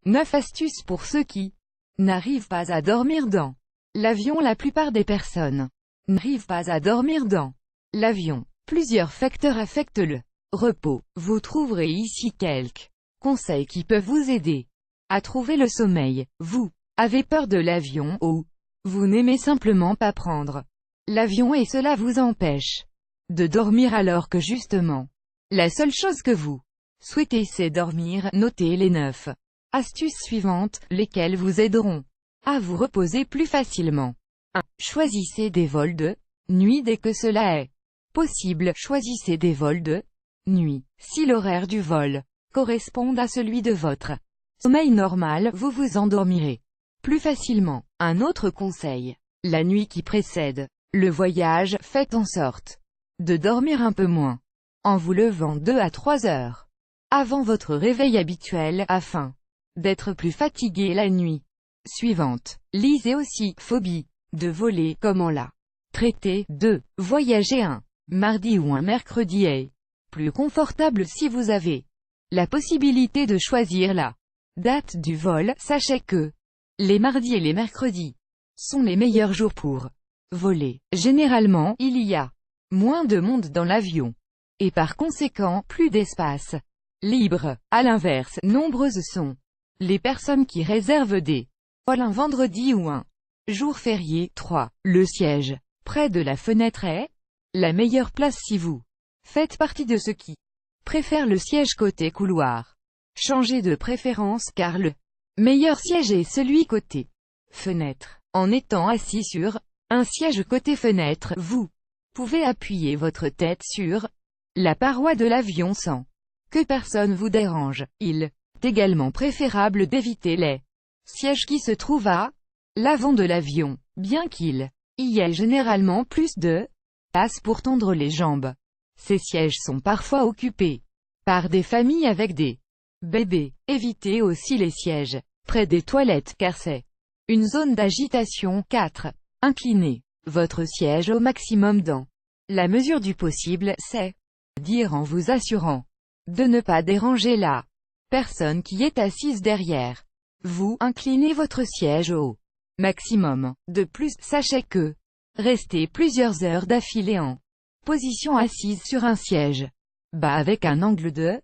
9 astuces pour ceux qui n'arrivent pas à dormir dans l'avion. La plupart des personnes n'arrivent pas à dormir dans l'avion. Plusieurs facteurs affectent le repos. Vous trouverez ici quelques conseils qui peuvent vous aider à trouver le sommeil. Vous avez peur de l'avion ou vous n'aimez simplement pas prendre l'avion et cela vous empêche de dormir alors que justement, la seule chose que vous souhaitez c'est dormir. Notez les 9 astuces suivantes, lesquelles vous aideront à vous reposer plus facilement. 1. Choisissez des vols de nuit dès que cela est possible. Choisissez des vols de nuit. Si l'horaire du vol correspond à celui de votre sommeil normal, vous vous endormirez plus facilement. Un autre conseil. La nuit qui précède le voyage, faites en sorte de dormir un peu moins, en vous levant 2 à 3 heures avant votre réveil habituel, afin d'être plus fatigué la nuit suivante. Lisez aussi Phobie de voler, comment la traiter. 2. Voyager un mardi ou un mercredi est plus confortable si vous avez la possibilité de choisir la date du vol. Sachez que les mardis et les mercredis sont les meilleurs jours pour voler. Généralement, il y a moins de monde dans l'avion, et par conséquent, plus d'espace libre. À l'inverse, nombreuses sont les personnes qui réservent des vols un vendredi ou un jour férié. 3. Le siège près de la fenêtre est la meilleure place si vous faites partie de ceux qui préfèrent le siège côté couloir. Changez de préférence car le meilleur siège est celui côté fenêtre. En étant assis sur un siège côté fenêtre, vous pouvez appuyer votre tête sur la paroi de l'avion sans que personne vous dérange. Il est également préférable d'éviter les sièges qui se trouvent à l'avant de l'avion, bien qu'il y ait généralement plus de place pour tendre les jambes. Ces sièges sont parfois occupés par des familles avec des bébés. Évitez aussi les sièges près des toilettes car c'est une zone d'agitation. 4. Inclinez votre siège au maximum dans la mesure du possible, c'est-à-dire en vous assurant de ne pas déranger la personne qui est assise derrière vous. Inclinez votre siège au maximum. De plus, sachez que rester plusieurs heures d'affilée en position assise sur un siège bas avec un angle de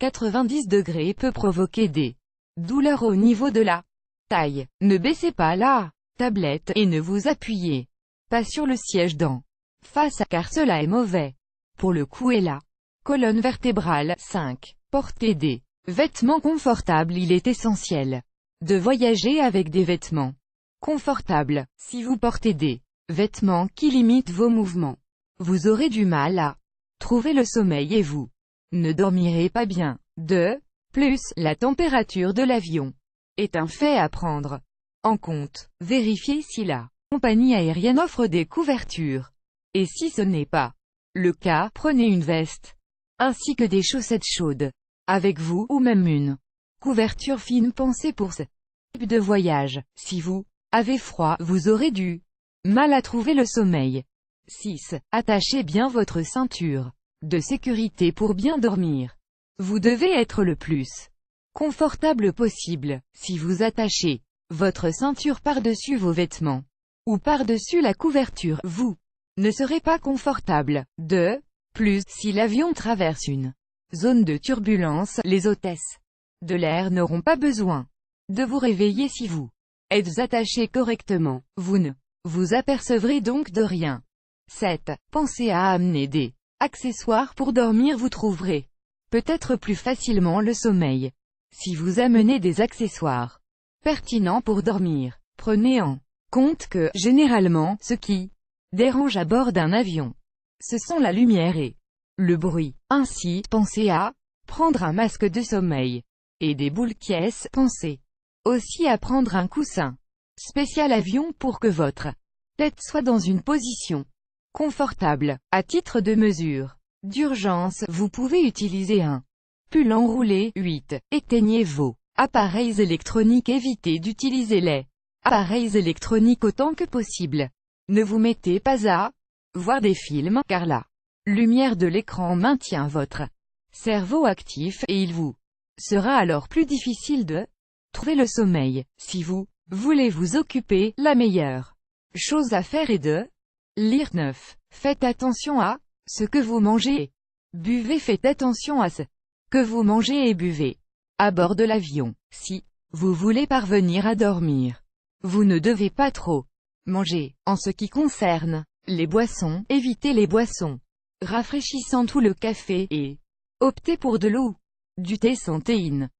90 degrés peut provoquer des douleurs au niveau de la taille. Ne baissez pas la tablette et ne vous appuyez pas sur le siège d'en face car cela est mauvais pour le cou et la colonne vertébrale. 5. Portez des vêtements confortables. Il est essentiel de voyager avec des vêtements confortables. Si vous portez des vêtements qui limitent vos mouvements, vous aurez du mal à trouver le sommeil et vous ne dormirez pas bien. 2. Plus, la température de l'avion est un fait à prendre en compte. Vérifiez si la compagnie aérienne offre des couvertures. Et si ce n'est pas le cas, prenez une veste ainsi que des chaussettes chaudes avec vous, ou même une couverture fine pensée pour ce type de voyage. Si vous avez froid, vous aurez du mal à trouver le sommeil. 6. Attachez bien votre ceinture de sécurité pour bien dormir. Vous devez être le plus confortable possible. Si vous attachez votre ceinture par-dessus vos vêtements ou par-dessus la couverture, vous ne serez pas confortable. 2. Plus, si l'avion traverse une zone de turbulence, les hôtesses de l'air n'auront pas besoin de vous réveiller si vous êtes attaché correctement. Vous ne vous apercevrez donc de rien. 7. Pensez à amener des accessoires pour dormir. Vous trouverez peut-être plus facilement le sommeil si vous amenez des accessoires pertinents pour dormir. Prenez en compte que, généralement, ce qui dérange à bord d'un avion, ce sont la lumière et le bruit. Ainsi, pensez à prendre un masque de sommeil et des boules caisses. Pensez aussi à prendre un coussin spécial avion pour que votre tête soit dans une position confortable. À titre de mesure d'urgence, vous pouvez utiliser un pull enroulé. 8. Éteignez vos appareils électroniques. Évitez d'utiliser les appareils électroniques autant que possible. Ne vous mettez pas à voir des films, car la lumière de l'écran maintient votre cerveau actif, et il vous sera alors plus difficile de Trouvez le sommeil. Si vous voulez vous occuper, la meilleure chose à faire est de lire. 9. Faites attention à ce que vous mangez et buvez. Faites attention à ce que vous mangez et buvez à bord de l'avion. Si vous voulez parvenir à dormir, vous ne devez pas trop manger. En ce qui concerne les boissons, évitez les boissons rafraîchissantes ou le café, et optez pour de l'eau, du thé sans théine.